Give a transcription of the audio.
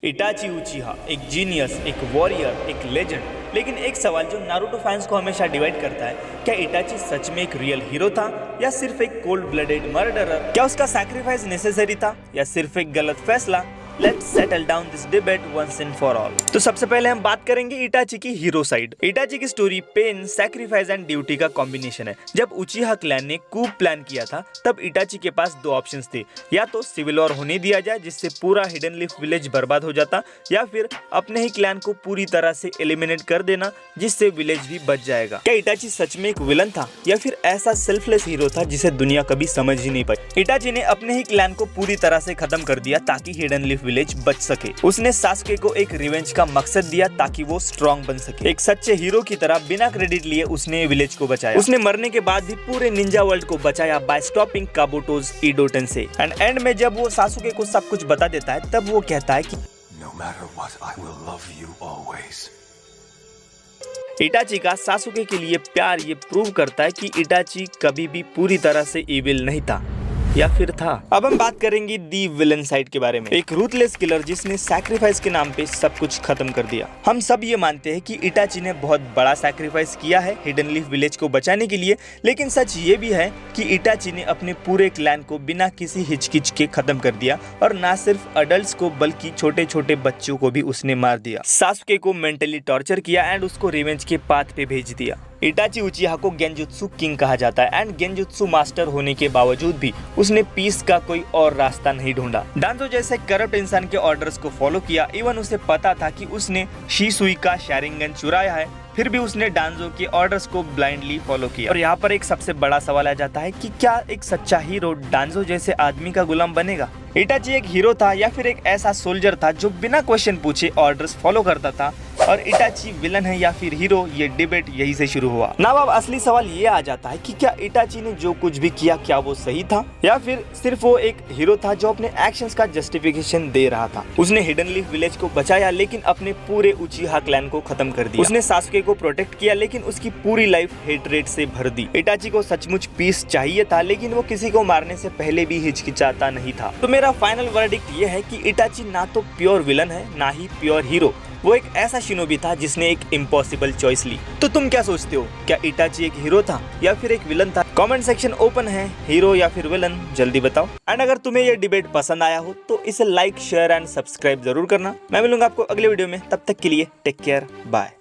Itachi उचिहा एक genius, एक warrior, एक लेजेंड। लेकिन एक सवाल जो नारुतो फैंस को हमेशा डिवाइड करता है, क्या इटाची सच में एक रियल हीरो था या सिर्फ एक कोल्ड ब्लडेड मर्डरर? क्या उसका सैक्रिफाइस नेसेसरी था या सिर्फ एक गलत फैसला? Let's settle down this debate once and for all। तो सबसे पहले हम बात करेंगे इटाची की हीरो साइड। इटाची की story pain, sacrifice and duty का कॉम्बिनेशन है। जब उचिहा क्लैन ने कूप प्लान किया था तब इटाची के पास दो ऑप्शंस थे, या तो सिविल वॉर होने दिया जाए जिससे पूरा हिडन लीफ विलेज बर्बाद हो जाता, या फिर अपने ही क्लैन को पूरी तरह से एलिमिनेट कर देना जिससे विलेज भी बच जाएगा। क्या इटाची सच में एक विलन था या फिर ऐसा सेल्फलेस हीरो था जिसे दुनिया कभी समझ ही नहीं पाई? इटाची ने अपने ही क्लैन को पूरी तरह से खत्म कर दिया ताकि हिडन लीफ विलेज बच सके। उसने सासुके को एक रिवेंज का मकसद दिया ताकि वो स्ट्रॉन्ग बन सके। एक सच्चे हीरो की तरह बिना क्रेडिट लिए उसने विलेज को बचाया। उसने मरने के बाद भी पूरे निंजा वर्ल्ड को बचाया by stopping Kabuto's Edo Tensei. And end में जब वो सासुके को सब कुछ बता देता है तब वो कहता है कि No matter what, I will love you always। Itachi का सासुके के लिए प्यार ये प्रूव करता है कि इटाची कभी भी पूरी तरह से इविल नहीं था, या फिर था। अब हम बात करेंगे दी विलन साइड के बारे में। एक रूथलेस किलर जिसने सैक्रिफाइस के नाम पे सब कुछ खत्म कर दिया। हम सब ये मानते हैं कि इटाची ने बहुत बड़ा सैक्रिफाइस किया है हिडन लीफ विलेज को बचाने के लिए, लेकिन सच ये भी है कि इटाची ने अपने पूरे क्लैन को बिना किसी हिचकिच के खत्म कर दिया, और ना सिर्फ अडल्ट्स को बल्कि छोटे छोटे बच्चों को भी उसने मार दिया। सासुके को मेंटली टॉर्चर किया एंड उसको रिवेंज के पाथ पे भेज दिया। इटाची उचिहा को गेंजुत्सु किंग कहा जाता है एंड गेंजुत्सु मास्टर होने के बावजूद भी उसने पीस का कोई और रास्ता नहीं ढूंढा। डांजो जैसे करप्ट इंसान के ऑर्डर्स को फॉलो किया। इवन उसे पता था कि उसने शिसुई का शैरिंगन चुराया है, फिर भी उसने डांजो के ऑर्डर्स को ब्लाइंडली फॉलो किया। और यहाँ पर एक सबसे बड़ा सवाल आ जाता है कि क्या एक सच्चा हीरो डांजो जैसे आदमी का गुलाम बनेगा? इटाची एक हीरो था या फिर एक ऐसा सोल्जर था जो बिना क्वेश्चन पूछे ऑर्डर्स फॉलो करता था? और इटाची विलन है या फिर हीरो, ये डिबेट यही से शुरू हुआ। ना अब असली सवाल ये आ जाता है कि क्या इटाची ने जो कुछ भी किया क्या वो सही था, या फिर सिर्फ वो एक हीरो था जो अपने एक्शंस का जस्टिफिकेशन दे रहा था? उसने हिडन लीफ विलेज को बचाया लेकिन अपने पूरे उचिहा क्लैन को खत्म कर दिया। उसने सासुके को प्रोटेक्ट किया लेकिन उसकी पूरी लाइफ हेटरेट से भर दी। इटाची को सचमुच पीस चाहिए था लेकिन वो किसी को मारने से पहले भी हिचकिचाता नहीं था। तो मेरा फाइनल वर्डिक्ट ये है कि इटाची ना तो प्योर विलन है ना ही प्योर हीरो। वो एक ऐसा शिनोबी था जिसने एक इम्पॉसिबल चॉइस ली। तो तुम क्या सोचते हो, क्या इटाची एक हीरो था या फिर एक विलन था? कमेंट सेक्शन ओपन है, हीरो या फिर विलन, जल्दी बताओ। एंड अगर तुम्हें ये डिबेट पसंद आया हो तो इसे लाइक, शेयर एंड सब्सक्राइब जरूर करना। मैं मिलूंगा आपको अगले वीडियो में, तब तक के लिए टेक केयर, बाय।